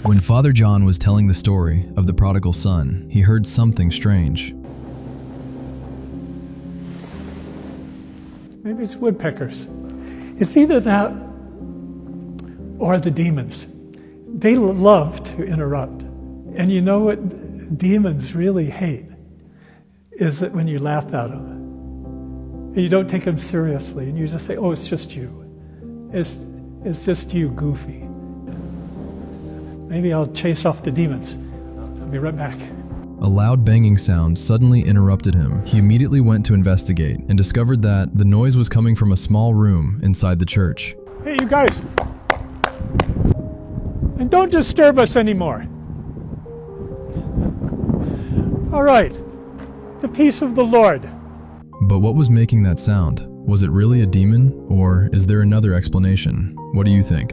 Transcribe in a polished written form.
When Father John was telling the story of the prodigal son, he heard something strange. Maybe it's woodpeckers. It's either that or the demons. They love to interrupt. And you know what demons really hate? Is that when you laugh at them and you don't take them seriously and you just say, oh, it's just you. It's just you, goofy. Maybe I'll chase off the demons. I'll be right back. A loud banging sound suddenly interrupted him. He immediately went to investigate and discovered that the noise was coming from a small room inside the church. Hey, you guys. And don't disturb us anymore. All right. The peace of the Lord. But what was making that sound? Was it really a demon, or is there another explanation? What do you think?